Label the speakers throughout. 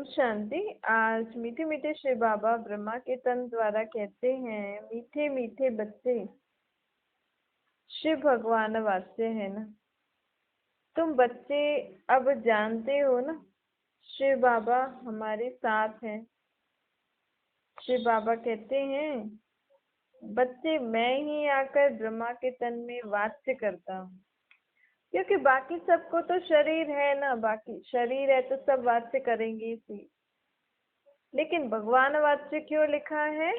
Speaker 1: शांति। आज मीठे मीठे श्री बाबा ब्रह्मा के तन द्वारा कहते हैं, मीठे मीठे बच्चे शिव भगवान वात्स्य है ना। तुम बच्चे अब जानते हो ना, शिव बाबा हमारे साथ हैं। शिव बाबा कहते हैं, बच्चे मैं ही आकर ब्रह्मा के तन में वात्स्य करता हूँ, क्योंकि बाकी सबको तो शरीर है ना, बाकी शरीर है तो सब वात्स्य करेंगे ही। लेकिन भगवान वात्स्य क्यों लिखा है?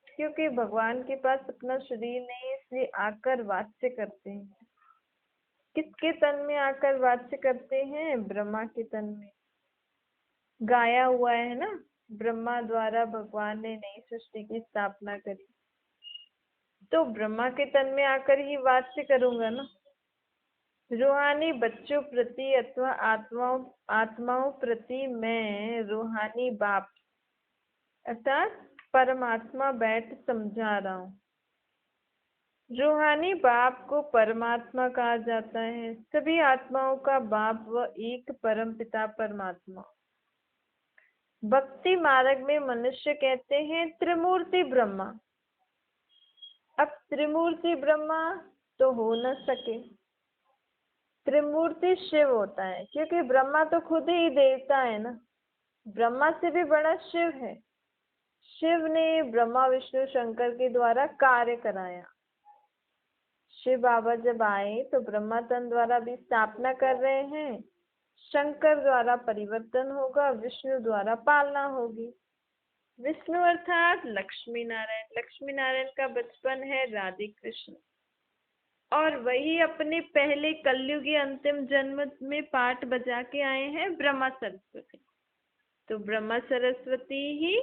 Speaker 1: क्योंकि भगवान के पास अपना शरीर नहीं, इसलिए आकर वात्स्य करते हैं। किसके तन में आकर वात्स्य करते हैं? ब्रह्मा के तन में। गाया हुआ है ना, ब्रह्मा द्वारा भगवान ने नई सृष्टि की स्थापना करी, तो ब्रह्मा के तन में आकर ही वात्स्य करूंगा ना। रूहानी बच्चों प्रति अथवा आत्माओं प्रति मैं रूहानी बाप अर्थात परमात्मा बैठ समझा रहा हूँ। रूहानी बाप को परमात्मा कहा जाता है, सभी आत्माओं का बाप व एक परम पिता परमात्मा। भक्ति मार्ग में मनुष्य कहते हैं त्रिमूर्ति ब्रह्मा। अब त्रिमूर्ति ब्रह्मा तो हो न सके, त्रिमूर्ति शिव होता है, क्योंकि ब्रह्मा तो खुद ही देवता है ना। ब्रह्मा से भी बड़ा शिव है। शिव ने ब्रह्मा विष्णु शंकर के द्वारा कार्य कराया। शिव बाबा जब आए तो ब्रह्मा तन द्वारा भी स्थापना कर रहे हैं, शंकर द्वारा परिवर्तन होगा, विष्णु द्वारा पालना होगी। विष्णु अर्थात लक्ष्मी नारायण। लक्ष्मी नारायण का बचपन है राधे कृष्ण, और वही अपने पहले कलयुगी अंतिम जन्म में पाठ बजा के आए हैं ब्रह्मा सरस्वती। तो ब्रह्मा सरस्वती ही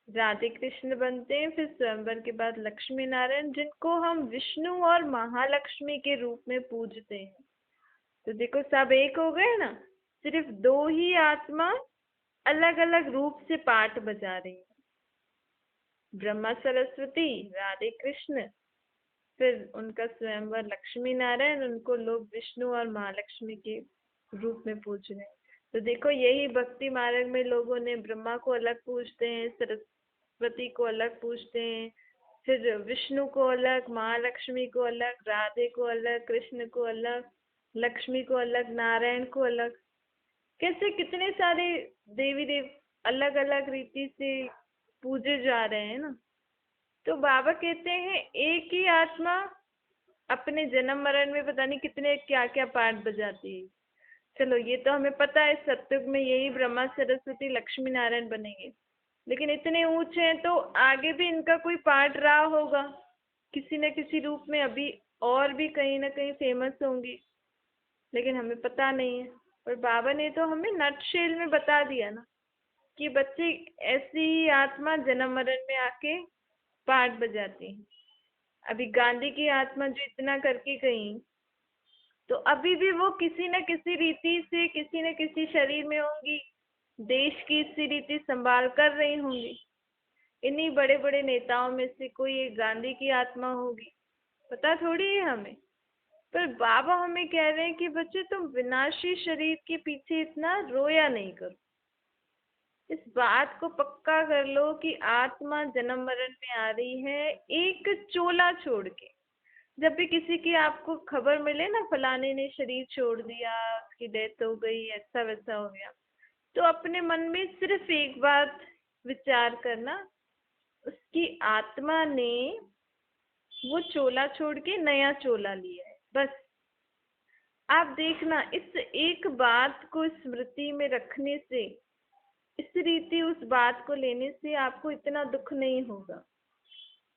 Speaker 1: राधे कृष्ण बनते हैं, फिर स्वयंवर के बाद लक्ष्मी नारायण, जिनको हम विष्णु और महालक्ष्मी के रूप में पूजते हैं। तो देखो सब एक हो गए ना, सिर्फ दो ही आत्मा अलग अलग रूप से पाठ बजा रही है। ब्रह्मा सरस्वती, राधे कृष्ण, फिर उनका स्वयंवर लक्ष्मी नारायण, उनको लोग विष्णु और महालक्ष्मी के रूप में पूज रहे हैं। तो देखो यही भक्ति मार्ग में लोगों ने ब्रह्मा को अलग पूजते हैं, सरस्वती को अलग पूजते हैं, फिर विष्णु को अलग, महालक्ष्मी को अलग, राधे को अलग, कृष्ण को अलग, लक्ष्मी को अलग, नारायण को अलग। कैसे कितने सारे देवी देव अलग अलग रीति से पूजे जा रहे हैं ना। तो बाबा कहते हैं एक ही आत्मा अपने जन्म मरण में पता नहीं कितने क्या क्या पाठ बजाती है। चलो ये तो हमें पता है, सत्युग में यही ब्रह्मा सरस्वती लक्ष्मी नारायण बनेंगे, लेकिन इतने ऊंचे हैं तो आगे भी इनका कोई पार्ट रहा होगा किसी न किसी रूप में, अभी और भी कहीं ना कहीं फेमस होंगी, लेकिन हमें पता नहीं है। और बाबा ने तो हमें नटशेल में बता दिया ना कि बच्चे ऐसी ही आत्मा जन्म मरण में आके पार्ट बजाती है। अभी गांधी की आत्मा जो इतना करके गई, तो अभी भी वो किसी न किसी रीति से किसी न किसी शरीर में होंगी, देश की इसी रीति संभाल कर रही होंगी। इन्हीं बड़े बड़े नेताओं में से कोई एक गांधी की आत्मा होगी, पता थोड़ी है हमें। पर बाबा हमें कह रहे हैं कि बच्चे तुम विनाशी शरीर के पीछे इतना रोया नहीं करो। इस बात को पक्का कर लो कि आत्मा जन्म मरण में आ रही है एक चोला छोड़ के। जब भी किसी की आपको खबर मिले ना, फलाने ने शरीर छोड़ दिया, उसकी डेथ हो गई, ऐसा वैसा हो गया, तो अपने मन में सिर्फ एक बात विचार करना, उसकी आत्मा ने वो चोला छोड़ के नया चोला लिया है, बस। आप देखना, इस एक बात को स्मृति में रखने से, इस रीति उस बात को लेने से आपको इतना दुख नहीं होगा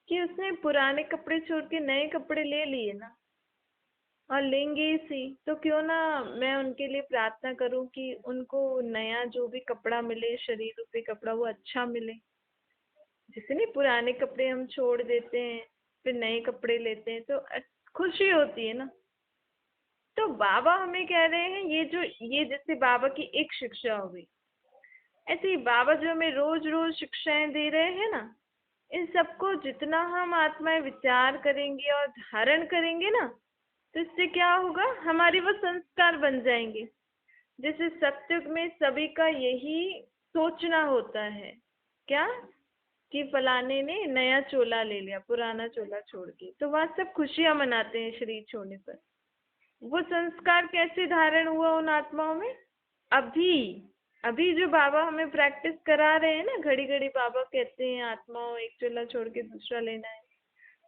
Speaker 1: कि उसने पुराने कपड़े छोड़ के नए कपड़े ले लिए ना, और लेंगे इसी तो क्यों ना मैं उनके लिए प्रार्थना करूं कि उनको नया जो भी कपड़ा मिले, शरीर रूपी कपड़ा, वो अच्छा मिले। जैसे नहीं पुराने कपड़े हम छोड़ देते हैं फिर नए कपड़े लेते हैं तो खुशी होती है ना। तो बाबा हमें कह रहे हैं ये जैसे बाबा की एक शिक्षा हो गई, ऐसे ही बाबा जो हमें रोज रोज शिक्षाएं दे रहे हैं ना, इन सबको जितना हम आत्माएं विचार करेंगे और धारण करेंगे ना, तो इससे क्या होगा, हमारी वो संस्कार बन जाएंगे। जैसे सत्युग में सभी का यही सोचना होता है क्या कि फलाने ने नया चोला ले लिया पुराना चोला छोड़ के, तो वह सब खुशियां मनाते हैं शरीर छोड़ने पर। वो संस्कार कैसे धारण हुआ उन आत्माओं में? अभी अभी जो बाबा हमें प्रैक्टिस करा रहे हैं ना, घड़ी घड़ी बाबा कहते हैं आत्माओं एक चोला छोड़ के दूसरा लेना है।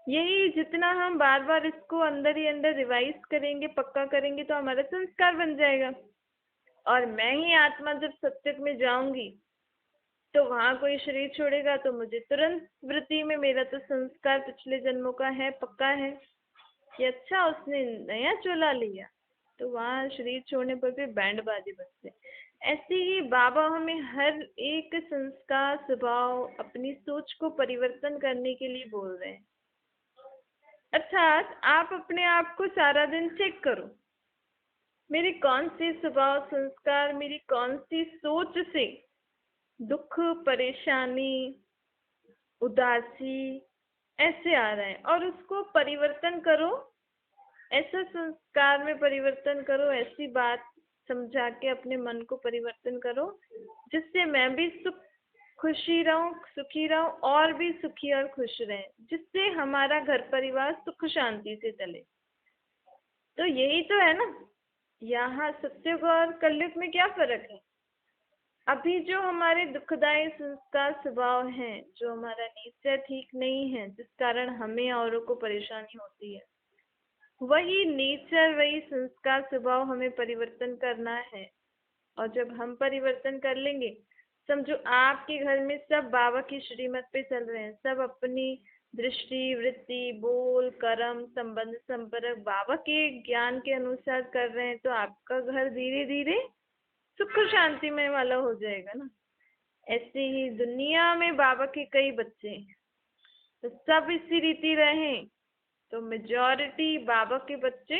Speaker 1: यही जितना हम बार बार इसको अंदर ही अंदर रिवाइज करेंगे, पक्का करेंगे, तो हमारा संस्कार बन जाएगा। और मैं ही आत्मा जब सत्युग में जाऊंगी तो वहां कोई शरीर छोड़ेगा तो मुझे तुरंत स्मृति में मेरा तो संस्कार पिछले जन्मों का है, पक्का है कि अच्छा उसने नया चोला लिया, तो वहां शरीर छोड़ने पर भी बैंड बाजे बजते। ऐसे ही बाबा हमें हर एक संस्कार, स्वभाव, अपनी सोच को परिवर्तन करने के लिए बोल रहे हैं। अर्थात आप अपने आप को सारा दिन चेक करो, मेरे कौन से स्वभाव, संस्कार, मेरी कौन सी सोच से दुख, परेशानी, उदासी ऐसे आ रहे हैं, और उसको परिवर्तन करो। ऐसा संस्कार में परिवर्तन करो, ऐसी बात समझा के अपने मन को परिवर्तन करो जिससे मैं भी खुशी रहूं, सुखी रहूं, और भी सुखी और खुश रहें, जिससे हमारा घर परिवार सुख शांति से चले। तो यही तो है ना। यहाँ सत्युग और कलयुग में क्या फर्क है? अभी जो हमारे दुखदायी संस्कार, स्वभाव हैं, जो हमारा नेचर ठीक नहीं है, जिस कारण हमें औरों को परेशानी होती है, वही नेचर, वही संस्कार, स्वभाव हमें परिवर्तन करना है। और जब हम परिवर्तन कर लेंगे, समझो आपके घर में सब बाबा की श्रीमत पे चल रहे हैं, सब अपनी दृष्टि, वृत्ति, बोल, कर्म, संबंध, संपर्क बाबा के ज्ञान के अनुसार कर रहे हैं, तो आपका घर धीरे धीरे सुख शांति में वाला हो जाएगा ना। ऐसे ही दुनिया में बाबा के कई बच्चे हैं, तो सब इसी रीति रहें तो मेजॉरिटी बाबा के बच्चे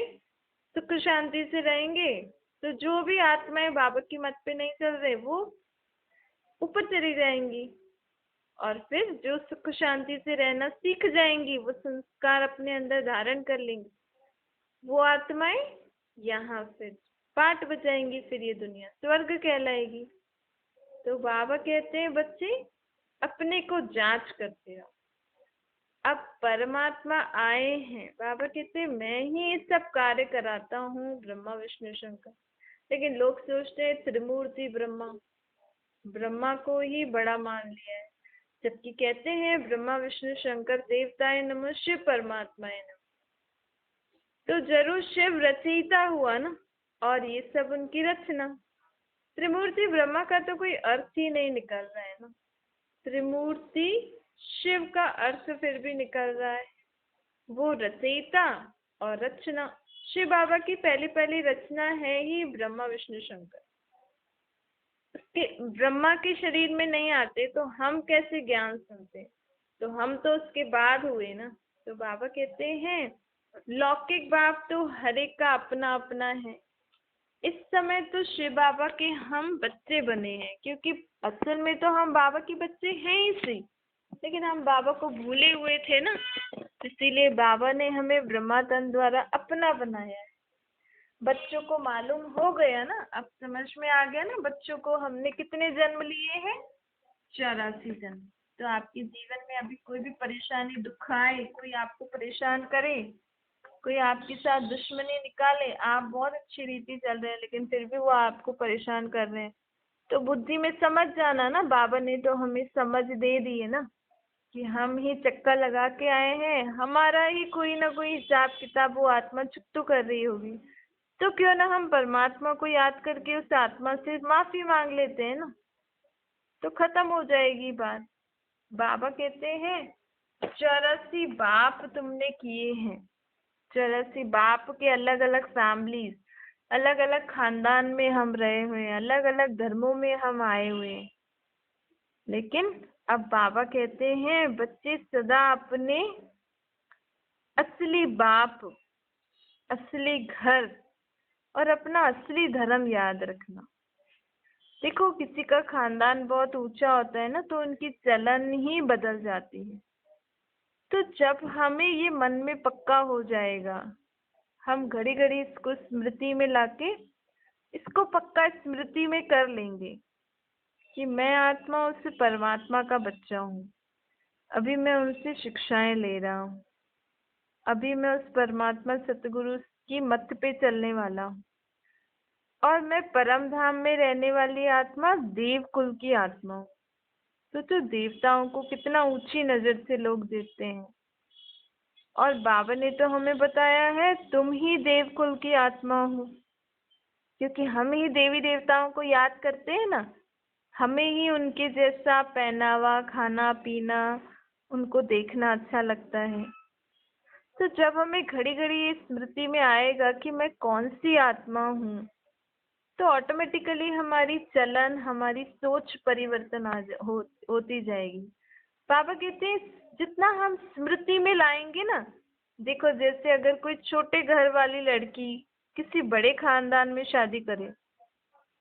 Speaker 1: सुख शांति से रहेंगे। तो जो भी आत्माएं बाबा की मत पे नहीं चल रहे वो ऊपर चली जाएंगी, और फिर जो सुख शांति से रहना सीख जाएंगी, वो संस्कार अपने अंदर धारण कर लेंगी, वो आत्माएं यहाँ फिर पाठ बजाएंगी, फिर ये दुनिया स्वर्ग कहलाएगी। तो बाबा कहते हैं बच्चे अपने को जांच करते रहो। अब परमात्मा आए हैं, बाबा कहते हैं मैं ही ये सब कार्य कराता हूँ, ब्रह्मा विष्णु शंकर। लेकिन लोग सोचते हैं त्रिमूर्ति ब्रह्मा, ब्रह्मा को ही बड़ा मान लिया है, जबकि कहते हैं ब्रह्मा विष्णु शंकर देवताए नमः, शिव परमात्माए नमः। तो जरूर शिव रचयिता हुआ ना, और ये सब उनकी रचना। त्रिमूर्ति ब्रह्मा का तो कोई अर्थ ही नहीं निकल रहा है ना। त्रिमूर्ति शिव का अर्थ फिर भी निकल रहा है, वो रचयिता और रचना। शिव बाबा की पहली पहली रचना है ही ब्रह्मा विष्णु शंकर। ब्रह्मा के शरीर में नहीं आते तो हम कैसे ज्ञान सुनते? तो हम तो उसके बाद हुए ना। तो बाबा कहते हैं लौकिक बाप तो हर एक का अपना अपना है। इस समय तो शिव बाबा के हम बच्चे बने हैं, क्योंकि असल में तो हम बाबा के बच्चे हैं ही सही, लेकिन हम बाबा को भूले हुए थे ना, इसीलिए बाबा ने हमें ब्रह्मा तन द्वारा अपना बनाया है। बच्चों को मालूम हो गया ना, अब समझ में आ गया ना बच्चों को हमने कितने जन्म लिए हैं, 84 जन्म। तो आपके जीवन में अभी कोई भी परेशानी, दुख आए, कोई आपको परेशान करे, कोई आपके साथ दुश्मनी निकाले, आप बहुत अच्छी रीति चल रहे हैं लेकिन फिर भी वो आपको परेशान कर रहे हैं, तो बुद्धि में समझ जाना ना, बाबा ने तो हमें समझ दे दी है ना कि हम ही चक्का लगा के आए हैं, हमारा ही कोई ना कोई हिसाब किताब वो आत्मा चुप कर रही होगी। तो क्यों ना हम परमात्मा को याद करके उस आत्मा से माफी मांग लेते हैं ना, तो खत्म हो जाएगी बात। बाबा कहते हैं 84 बाप तुमने किए हैं, 84 बाप के अलग अलग फैमिलीज, अलग अलग खानदान में हम रहे हुए हैं, अलग अलग धर्मों में हम आए हुए हैं। लेकिन अब बाबा कहते हैं बच्चे सदा अपने असली बाप, असली घर और अपना असली धर्म याद रखना। देखो किसी का खानदान बहुत ऊंचा होता है ना, तो उनकी चलन ही बदल जाती है। तो जब हमें ये मन में पक्का हो जाएगा, हम घड़ी घड़ी इसको स्मृति में लाके इसको पक्का स्मृति में कर लेंगे कि मैं आत्मा उस परमात्मा का बच्चा हूँ। अभी मैं उनसे शिक्षाएं ले रहा हूँ। अभी मैं उस परमात्मा सतगुरु की मत पे चलने वाला हूँ। और मैं परम धाम में रहने वाली आत्मा देव कुल की आत्मा हूँ। तो देवताओं को कितना ऊंची नजर से लोग देखते हैं। और बाबा ने तो हमें बताया है तुम ही देव कुल की आत्मा हो, क्योंकि हम ही देवी देवताओं को याद करते हैं ना। हमें ही उनके जैसा पहनावा, खाना पीना, उनको देखना अच्छा लगता है। तो जब हमें घड़ी घड़ी ये स्मृति में आएगा कि मैं कौन सी आत्मा हूँ, तो ऑटोमेटिकली हमारी चलन, हमारी सोच परिवर्तन होती जाएगी। बाबा कहते हैं जितना हम स्मृति में लाएंगे ना, देखो जैसे अगर कोई छोटे घर वाली लड़की किसी बड़े खानदान में शादी करे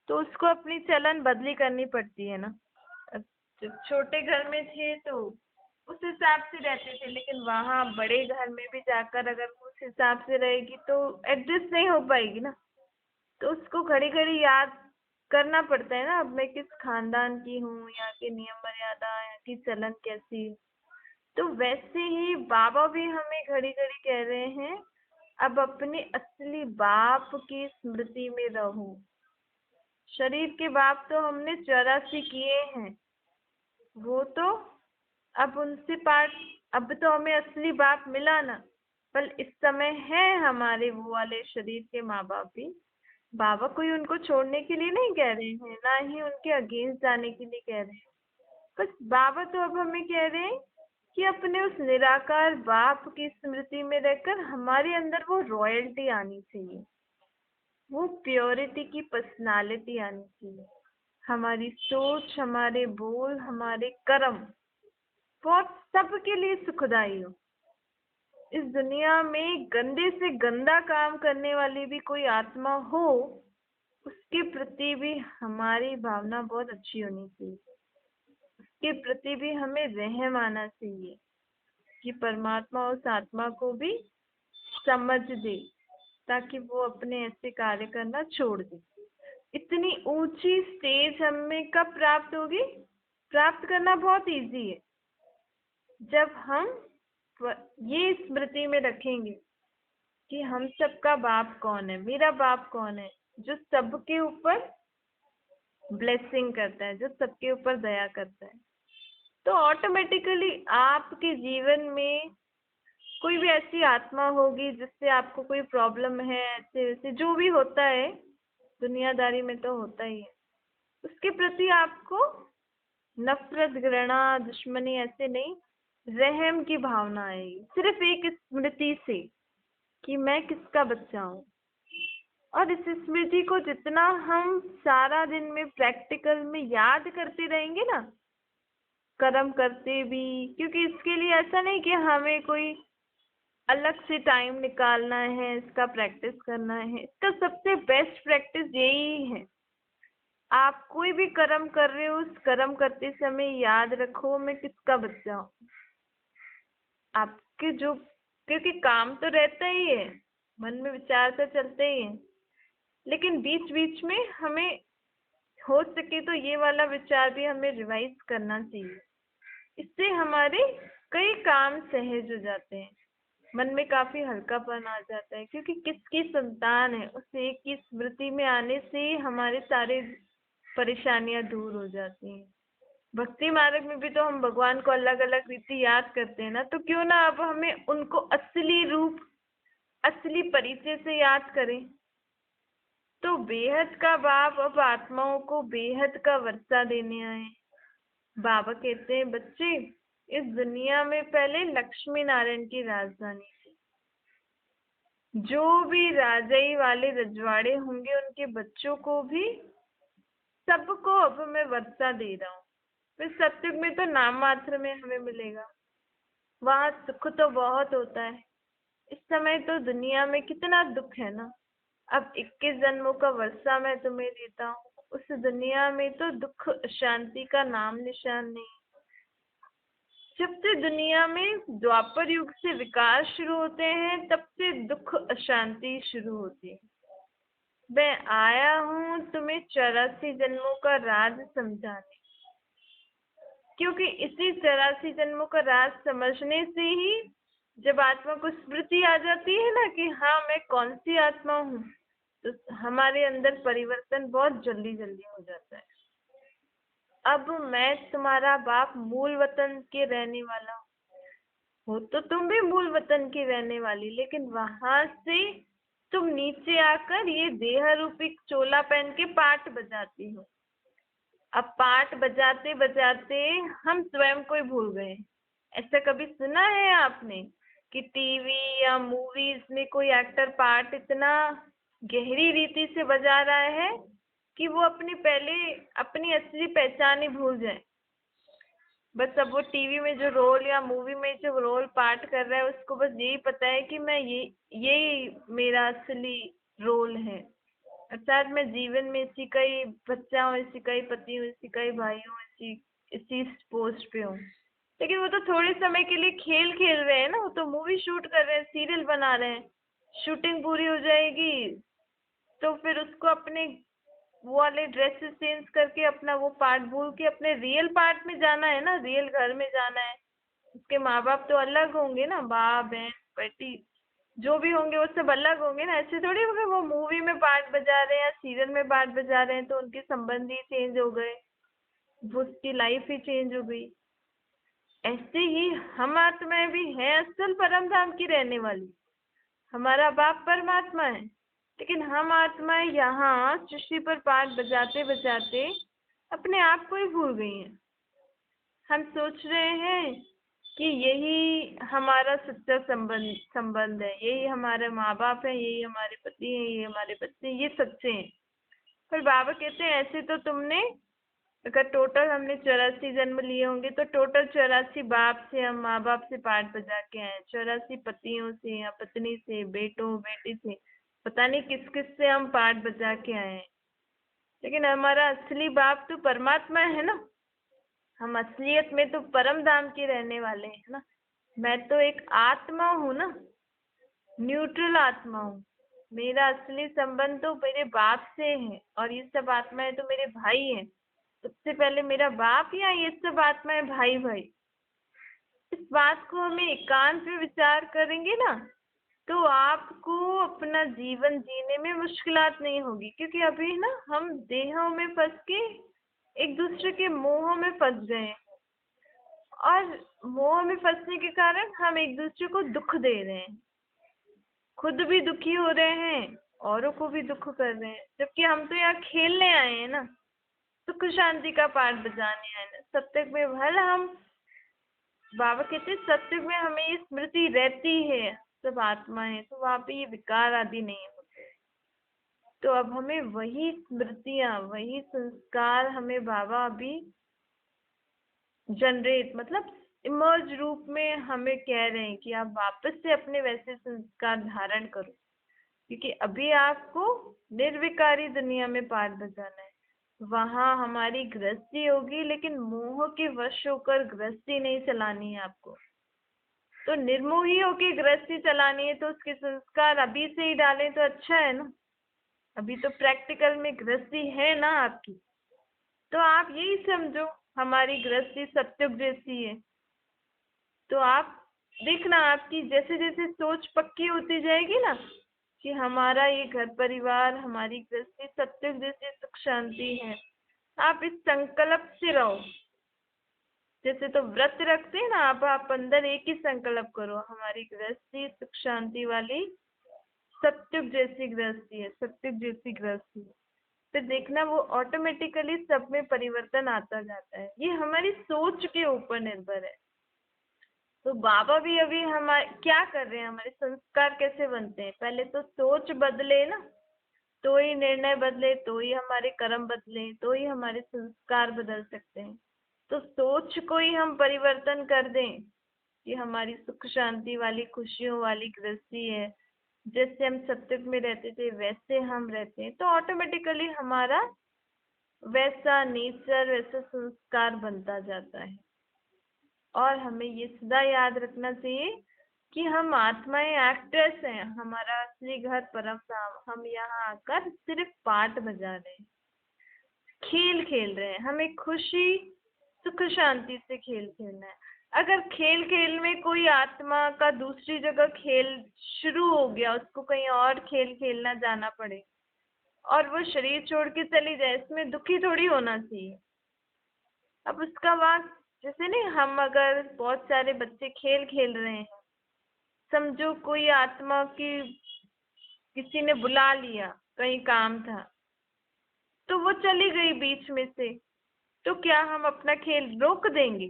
Speaker 1: तो उसको अपनी चलन बदली करनी पड़ती है ना। अब जब छोटे घर में थे तो उस हिसाब से रहते थे, लेकिन वहां बड़े घर में भी जाकर अगर वो उस हिसाब से रहेगी तो एडजस्ट नहीं हो पाएगी ना। तो उसको घड़ी घड़ी याद करना पड़ता है ना, अब मैं किस खानदान की हूँ, यहाँ के नियम मर्यादा, यहाँ की चलन कैसी है। तो वैसे ही बाबा भी हमें घड़ी घड़ी कह रहे हैं अब अपने असली बाप की स्मृति में रहो। शरीर के बाप तो हमने 84 किए हैं, वो तो अब उनसे पाठ, अब तो हमें असली बाप मिला ना। पर इस समय है हमारे वो वाले शरीर के माँ बाप भी। बाबा कोई उनको छोड़ने के लिए नहीं कह रहे हैं, ना ही उनके अगेंस्ट जाने के लिए कह रहे हैं। बस बाबा तो अब हमें कह रहे हैं कि अपने उस निराकार बाप की स्मृति में रहकर हमारे अंदर वो रॉयल्टी आनी चाहिए, वो प्योरिटी की पर्सनालिटी आनी चाहिए। हमारी सोच, हमारे बोल, हमारे कर्म बहुत सबके लिए सुखदाई हो। इस दुनिया में गंदे से गंदा काम करने वाली भी कोई आत्मा हो, उसके प्रति भी हमारी भावना बहुत अच्छी होनी चाहिए। उसके प्रति भी हमें रहम आना चाहिए कि परमात्मा उस आत्मा को भी समझ दे, ताकि वो अपने ऐसे कार्य करना छोड़ दे। इतनी ऊंची स्टेज हमें कब प्राप्त होगी? प्राप्त करना बहुत इजी है जब हम ये स्मृति में रखेंगे कि हम सबका बाप कौन है, मेरा बाप कौन है, जो सबके ऊपर ब्लेसिंग करता है, जो सबके ऊपर दया करता है। तो ऑटोमेटिकली आपके जीवन में कोई भी ऐसी आत्मा होगी जिससे आपको कोई प्रॉब्लम है, ऐसे वैसे जो भी होता है दुनियादारी में तो होता ही है, उसके प्रति आपको नफरत, घृणा, दुश्मनी ऐसे नहीं, रहम की भावना आएगी सिर्फ एक स्मृति से कि मैं किसका बच्चा हूँ। और इस स्मृति को जितना हम सारा दिन में प्रैक्टिकल में याद करते रहेंगे ना, कर्म करते भी, क्योंकि इसके लिए ऐसा नहीं कि हमें कोई अलग से टाइम निकालना है, इसका प्रैक्टिस करना है। इसका सबसे बेस्ट प्रैक्टिस यही है, आप कोई भी कर्म कर रहे हो, उस कर्म करते समय याद रखो मैं किसका बच्चा हूँ। आपके जो, क्योंकि काम तो रहता ही है, मन में विचार तो चलते ही है, लेकिन बीच बीच में हमें हो सके तो ये वाला विचार भी हमें रिवाइज करना चाहिए। इससे हमारे कई काम सहज हो जाते हैं, मन में काफी हल्कापन आ जाता है, क्योंकि किसकी संतान है उस एक की स्मृति में आने से ही हमारे सारे परेशानियां दूर हो जाती हैं। भक्ति मार्ग में भी तो हम भगवान को अलग अलग रीति याद करते हैं ना, तो क्यों ना अब हमें उनको असली रूप, असली परिचय से याद करें। तो बेहद का बाप अब आत्माओं को बेहद का वर्षा देने आए। बाबा कहते हैं बच्चे, इस दुनिया में पहले लक्ष्मी नारायण की राजधानी थी। जो भी राजाई वाले रजवाड़े होंगे उनके बच्चों को भी, सबको अब मैं वर्षा दे रहा हूँ। फिर सत्युग में तो नाम मात्र में हमें मिलेगा, वहां सुख तो बहुत होता है। इस समय तो दुनिया में कितना दुख है ना। अब 21 जन्मों का वर्षा मैं तुम्हें देता हूँ, उस दुनिया में तो दुख शांति का नाम निशान नहीं। जब से दुनिया में द्वापर युग से विकार शुरू होते हैं, तब से दुख अशांति शुरू होती है। मैं आया हूँ तुम्हें 84 जन्मों का राज समझाने, क्योंकि इसी 84 जन्मों का राज समझने से ही जब आत्मा को स्मृति आ जाती है ना कि हाँ मैं कौन सी आत्मा हूँ, तो हमारे अंदर परिवर्तन बहुत जल्दी जल्दी हो जाता है। अब मैं तुम्हारा बाप मूल वतन के रहने वाला हूँ, हो तो तुम भी मूल वतन की रहने वाली, लेकिन वहां से तुम नीचे आकर ये देह रूपी चोला पहन के पाठ बजाती हो। अब पाठ बजाते बजाते हम स्वयं को ही भूल गए। ऐसा कभी सुना है आपने कि टीवी या मूवीज में कोई एक्टर पार्ट इतना गहरी रीति से बजा रहा है कि वो अपनी असली पहचान ही भूल जाए। बस अब वो टीवी में जो रोल या मूवी में जो रोल पार्ट कर रहा है उसको बस यही पता है कि मैं यही मेरा असली रोल है, अर्थात मैं जीवन में इसी का ही बच्चा हूँ, इसी का ही पति हूँ, इसी का ही भाई हूँ, इसी पोस्ट पे हूँ। लेकिन वो तो थोड़े समय के लिए खेल खेल रहे हैं ना, वो तो मूवी शूट कर रहे हैं, सीरियल बना रहे हैं। शूटिंग पूरी हो जाएगी तो फिर उसको अपने वो वाले ड्रेसेस चेंज करके अपना वो पार्ट भूल के अपने रियल पार्ट में जाना है ना, रियल घर में जाना है। उसके माँ बाप तो अलग होंगे ना, बाप बहन बेटी जो भी होंगे वो सब अलग होंगे ना। ऐसे थोड़ी होगा वो मूवी में पार्ट बजा रहे हैं या सीरियल में पार्ट बजा रहे हैं तो उनके संबंध ही चेंज हो गए, वो उसकी लाइफ ही चेंज हो गई। ऐसे ही हम आत्माएं भी हैं असल परम धाम की रहने वाली। हमारा बाप परमात्मा है, लेकिन हम आत्माएं यहाँ सृष्टि पर पाठ बजाते बजाते अपने आप को ही भूल गई हैं। हम सोच रहे हैं कि यही हमारा सच्चा संबंध है, यही हमारे माँ बाप है, यही हमारे पति है, यही हमारे बच्चे, ये सच्चे हैं। पर बाबा कहते हैं ऐसे तो तुमने, अगर टोटल हमने 84 जन्म लिए होंगे तो टोटल 84 बाप से हम माँ बाप से पाठ बजा के आए, 84 पतियों से या पत्नी से, बेटों बेटी से, पता नहीं किस किस से हम पाठ बजा के आए हैं। लेकिन हमारा असली बाप तो परमात्मा है ना। हम असलियत में तो परम धाम के रहने वाले हैं ना। मैं तो एक आत्मा हूँ ना, न्यूट्रल आत्मा हूँ। मेरा असली संबंध तो मेरे बाप से है और ये सब आत्माएं तो मेरे भाई हैं। सबसे पहले मेरा बाप या ये सब आत्माएं भाई भाई। इस बात को हमें एकांत में विचार करेंगे ना तो आपको अपना जीवन जीने में मुश्किलात नहीं होगी, क्योंकि अभी ना हम देहों में फंस के एक दूसरे के मोह में फंस गए हैं और मोह में फंसने के कारण हम एक दूसरे को दुख दे रहे हैं, खुद भी दुखी हो रहे हैं, औरों को भी दुख कर रहे हैं। जबकि हम तो यहाँ खेलने आए हैं ना, सुख शांति का पाठ बजाने आए ना। सत्युग में भले हम, बाबा कहते हैं सत्युग में हमें ये स्मृति रहती है सब आत्मा है, तो वहां पे ये विकार आदि नहीं होते। तो अब हमें वही स्मृतियां, वही संस्कार हमें बाबा अभी जनरेट, मतलब इमर्ज रूप में हमें कह रहे हैं कि आप वापस से अपने वैसे संस्कार धारण करो, क्योंकि अभी आपको निर्विकारी दुनिया में पाठ बजाना है। वहां हमारी गृहस्थी होगी, लेकिन मोह के वश होकर गृहस्थी नहीं चलानी है आपको। तो निर्मोही होकर गृहस्थी चलानी है तो उसके संस्कार अभी से ही डालें तो अच्छा है ना। अभी तो प्रैक्टिकल में गृहस्थी है ना आपकी, तो आप यही समझो हमारी गृहस्थी सत्युग जैसी है। तो आप देखना आपकी जैसे जैसे सोच पक्की होती जाएगी ना कि हमारा ये घर परिवार, हमारी गृहस्थी सत्युग जैसी सुख शांति है, आप इस संकल्प से रहो। जैसे तो व्रत रखते हैं ना आप अंदर एक ही संकल्प करो, हमारी गृहस्थी सुख शांति वाली सत्युग जैसी गृहस्थी है, सत्युग जैसी गृहस्थी है। फिर देखना वो ऑटोमेटिकली सब में परिवर्तन आता जाता है। ये हमारी सोच के ऊपर निर्भर है। तो बाबा भी अभी हमारे क्या कर रहे हैं, हमारे संस्कार कैसे बनते हैं, पहले तो सोच बदले ना, तो ही निर्णय बदले, तो ही हमारे कर्म बदले, तो ही हमारे संस्कार बदल सकते हैं। तो सोच को ही हम परिवर्तन कर दें कि हमारी सुख शांति वाली खुशियों वाली गृहस्थी है, जैसे हम सत्युग में रहते थे वैसे हम रहते हैं, तो ऑटोमेटिकली हमारा वैसा नेचर, वैसा संस्कार बनता जाता है। और हमें ये सदा याद रखना चाहिए कि हम आत्माएं एक्टर्स हैं, हमारा असली घर परम धाम। हम यहाँ आकर सिर्फ पाठ बजा रहे हैं, खेल खेल रहे हैं। हमें खुशी सुख शांति से खेल खेलना है। अगर खेल खेल में कोई आत्मा का दूसरी जगह खेल शुरू हो गया, उसको कहीं और खेल खेलना जाना पड़े और वो शरीर छोड़ के चली जाए, इसमें दुखी थोड़ी होना चाहिए। अब उसका वहाँ, जैसे नहीं, हम अगर बहुत सारे बच्चे खेल खेल रहे हैं, समझो कोई आत्मा की किसी ने बुला लिया, कहीं काम था, तो वो चली गई बीच में से, तो क्या हम अपना खेल रोक देंगे?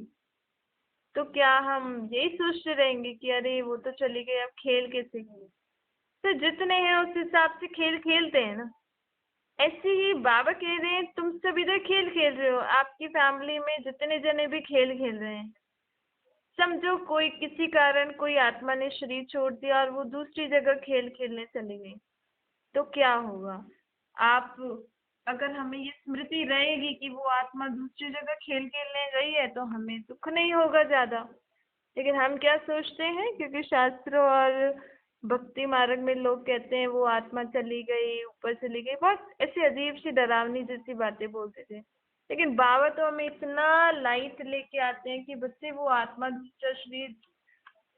Speaker 1: तो क्या हम यही सोचते रहेंगे कि अरे वो तो चली गई, अब खेल कैसे खेले? तो जितने हैं उस हिसाब से खेल खेलते हैं ना। ऐसे ही बाबा कह रहे हैं तुम सब इधर खेल खेल रहे हो, आपकी फैमिली में जितने जने भी खेल खेल रहे हैं, समझो कोई किसी कारण कोई आत्मा ने शरीर छोड़ दिया और वो दूसरी जगह खेल खेलने चली गई, तो क्या होगा? आप, अगर हमें ये स्मृति रहेगी कि वो आत्मा दूसरी जगह खेल खेलने गई है, तो हमें दुख नहीं होगा ज्यादा। लेकिन हम क्या सोचते हैं, क्योंकि शास्त्रों और भक्ति मार्ग में लोग कहते हैं वो आत्मा चली गई, ऊपर चली गई, बहुत ऐसी अजीब सी डरावनी जैसी बातें बोलते थे। लेकिन बाबा तो हमें इतना लाइट लेके आते हैं कि बच्चे वो आत्मा दूसरा शरीर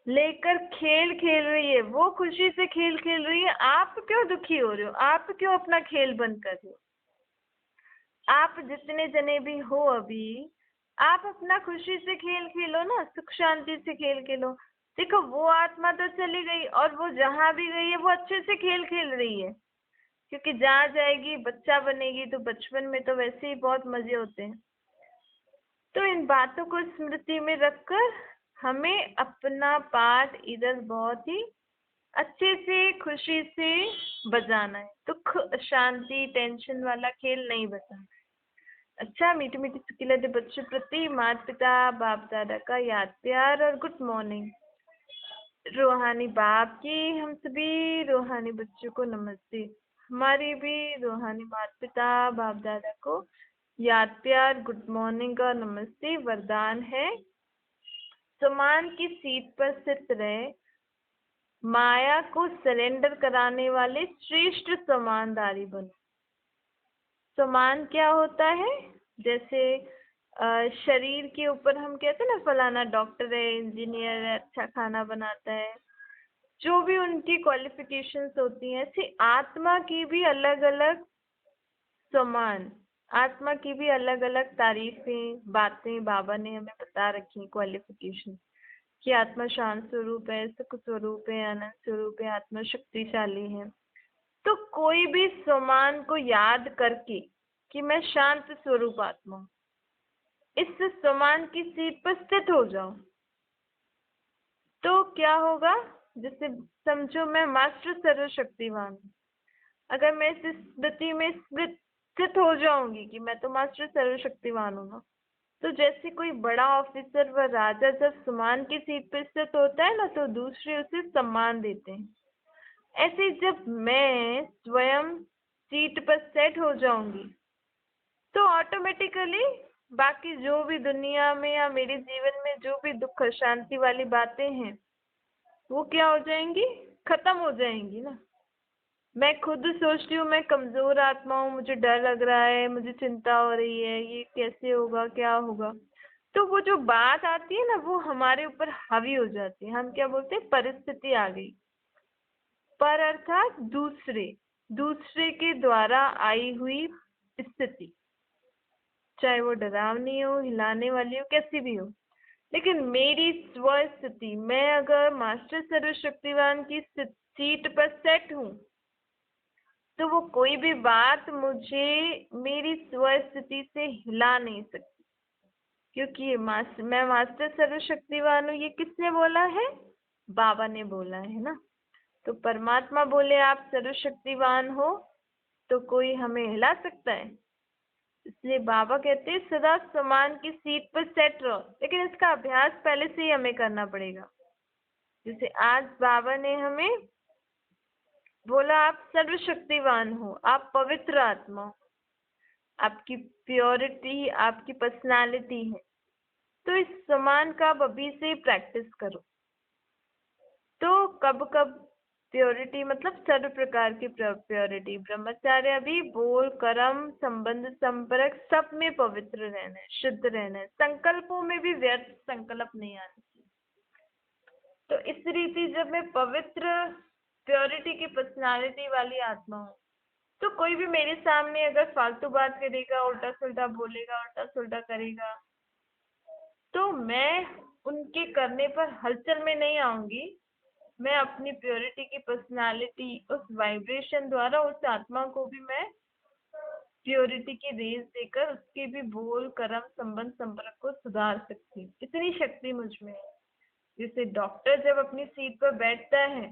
Speaker 1: लेकर खेल खेल रही है, वो खुशी से खेल खेल रही है, आप क्यों दुखी हो रहे हो? आप क्यों अपना खेल बंद कर रहे हो? आप जितने जने भी हो अभी, आप अपना खुशी से खेल खेलो ना, सुख शांति से खेल खेलो। देखो वो आत्मा तो चली गई और वो जहां भी गई है वो अच्छे से खेल खेल रही है, क्योंकि जहाँ जाएगी बच्चा बनेगी, तो बचपन में तो वैसे ही बहुत मजे होते हैं। तो इन बातों को स्मृति में रखकर हमें अपना पाठ इधर बहुत ही अच्छे से खुशी से बजाना है। दुख शांति टेंशन वाला खेल नहीं बजाना है। अच्छा, मीठी मीठी सुकीलते बच्चों प्रति माता पिता बाप दादा का याद प्यार और गुड मॉर्निंग। रूहानी बाप की हम सभी रूहानी बच्चों को नमस्ते। हमारी भी रूहानी माता पिता बाप दादा को याद प्यार गुड मॉर्निंग और नमस्ते। वरदान है, सम्मान की सीट पर स्थित रहे, माया को सरेंडर कराने वाले श्रेष्ठ सम्मानदारी बनो। सम्मान क्या होता है? जैसे शरीर के ऊपर हम कहते हैं ना, फलाना डॉक्टर है, इंजीनियर है, अच्छा खाना बनाता है, जो भी उनकी क्वालिफिकेशंस होती हैं, ऐसे आत्मा की भी अलग अलग सम्मान, आत्मा की भी अलग अलग तारीफें बातें बाबा ने हमें बता रखी, क्वालिफिकेशन कि आत्मा शांत स्वरूप है, सुख स्वरूप है, आनंद स्वरूप है, आत्मा शक्तिशाली है। तो कोई भी सम्मान को याद करके कि मैं शांत स्वरूप आत्मा हूँ, इस सम्मान की सीट पर स्थित हो जाओ, तो क्या होगा? जैसे समझो मैं मास्टर सर्वशक्तिवान हूँ, अगर मैं इस स्मृति में स्थित हो जाऊंगी कि मैं तो मास्टर सर्वशक्तिवान हूँ ना, तो जैसे कोई बड़ा ऑफिसर व राजा जब सम्मान की सीट पर स्थित होता है ना, तो दूसरे उसे सम्मान देते हैं। ऐसे जब मैं स्वयं सीट पर सेट हो जाऊंगी, तो ऑटोमेटिकली बाकी जो भी दुनिया में या मेरे जीवन में जो भी दुख शांति वाली बातें हैं, वो क्या हो जाएंगी? खत्म हो जाएंगी ना। मैं खुद सोचती हूँ मैं कमजोर आत्मा हूँ, मुझे डर लग रहा है, मुझे चिंता हो रही है, ये कैसे होगा, क्या होगा, तो वो जो बात आती है ना, वो हमारे ऊपर हावी हो जाती है। हम क्या बोलते हैं? परिस्थिति आ गई। पर अर्थात दूसरे दूसरे के द्वारा आई हुई स्थिति, चाहे वो डरावनी हो, हिलाने वाली हो, कैसी भी हो। लेकिन मेरी स्वस्थिति, मैं अगर मास्टर सर्वशक्तिवान की सीट पर सेट हूँ, तो वो कोई भी बात मुझे मेरी स्वस्थिति से हिला नहीं सकती, क्योंकि मैं मास्टर सर्वशक्तिवान हूँ। ये किसने बोला है? बाबा ने बोला है ना। तो परमात्मा बोले आप सर्वशक्तिवान हो, तो कोई हमें हिला सकता है? इसलिए बाबा कहते हैं सदा सम्मान की सीट पर सेट रहो, लेकिन इसका अभ्यास पहले से ही हमें करना पड़ेगा। जैसे आज बाबा ने हमें बोला आप सर्वशक्तिवान हो, आप पवित्र आत्मा हो, आपकी प्योरिटी, आपकी पर्सनालिटी है, तो इस सम्मान का आप अभी से प्रैक्टिस करो। तो कब कब प्योरिटी मतलब सर्व प्रकार की प्योरिटी। ब्रह्मचार्य भी बोल, कर्म, संबंध, संपर्क सब में पवित्र रहना है, शुद्ध रहना है। संकल्पों में भी व्यर्थ संकल्प नहीं आने चाहिए। तो इस रीति जब मैं पवित्र प्योरिटी की पर्सनालिटी वाली आत्मा हूँ, तो कोई भी मेरे सामने अगर फालतू बात करेगा, उल्टा सुल्टा बोलेगा, उल्टा सुल्टा करेगा, तो मैं उनके करने पर हलचल में नहीं आऊंगी। मैं अपनी प्योरिटी की पर्सनालिटी, उस वाइब्रेशन द्वारा उस आत्मा को भी मैं प्योरिटी की रेज देकर उसके भी बोल, कर्म, संबंध, संपर्क को सुधार सकती हूँ। इतनी शक्ति मुझ में है। जैसे डॉक्टर जब अपनी सीट पर बैठता है,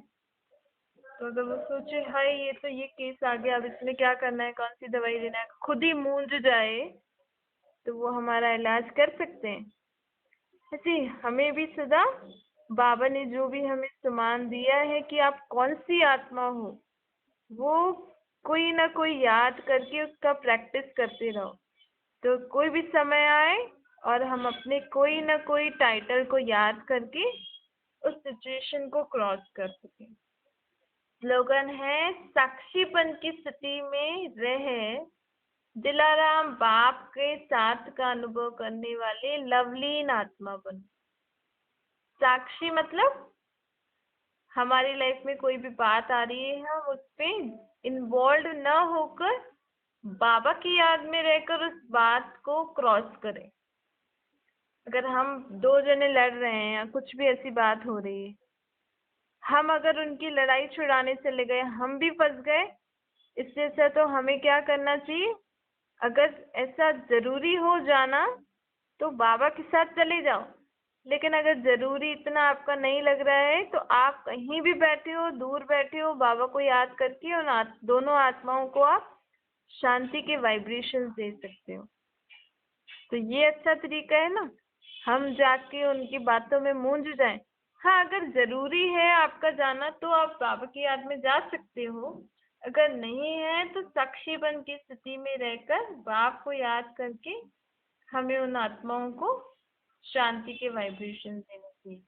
Speaker 1: तो अगर वो सोचे हाय ये तो ये केस आ गया, अब इसमें क्या करना है, कौन सी दवाई देना है, खुद ही मूंझ जाए, तो वो हमारा इलाज कर सकते हैं। जी, हमें भी सदा बाबा ने जो भी हमें सम्मान दिया है कि आप कौन सी आत्मा हो, वो कोई ना कोई याद करके उसका प्रैक्टिस करते रहो। तो कोई भी समय आए और हम अपने कोई ना कोई टाइटल को याद करके उस सिचुएशन को क्रॉस कर सकें। स्लोगन है, साक्षीपन की स्थिति में रह दिलाराम बाप के साथ का अनुभव करने वाले लवलीन आत्मा बनो। साक्षी मतलब हमारी लाइफ में कोई भी बात आ रही है, हम उस पे इन्वॉल्व न होकर बाबा की याद में रहकर उस बात को क्रॉस करें। अगर हम दो जने लड़ रहे हैं या कुछ भी ऐसी बात हो रही है, हम अगर उनकी लड़ाई छुड़ाने चले गए, हम भी फंस गए। इससे अच्छा तो हमें क्या करना चाहिए, अगर ऐसा जरूरी हो जाना तो बाबा के साथ चले जाओ। लेकिन अगर जरूरी इतना आपका नहीं लग रहा है, तो आप कहीं भी बैठे हो, दूर बैठे हो, बाबा को याद करके उन दोनों आत्माओं को आप शांति के वाइब्रेशंस दे सकते हो। तो ये अच्छा तरीका है ना, हम जाके उनकी बातों में मूंझ जाएं। हाँ, अगर जरूरी है आपका जाना तो आप बाबा की याद में जा सकते हो। अगर नहीं है तो साक्षीपन की स्थिति में रहकर बाप को याद करके हमें उन आत्माओं को शांति के वाइब्रेशन देने चाहिए।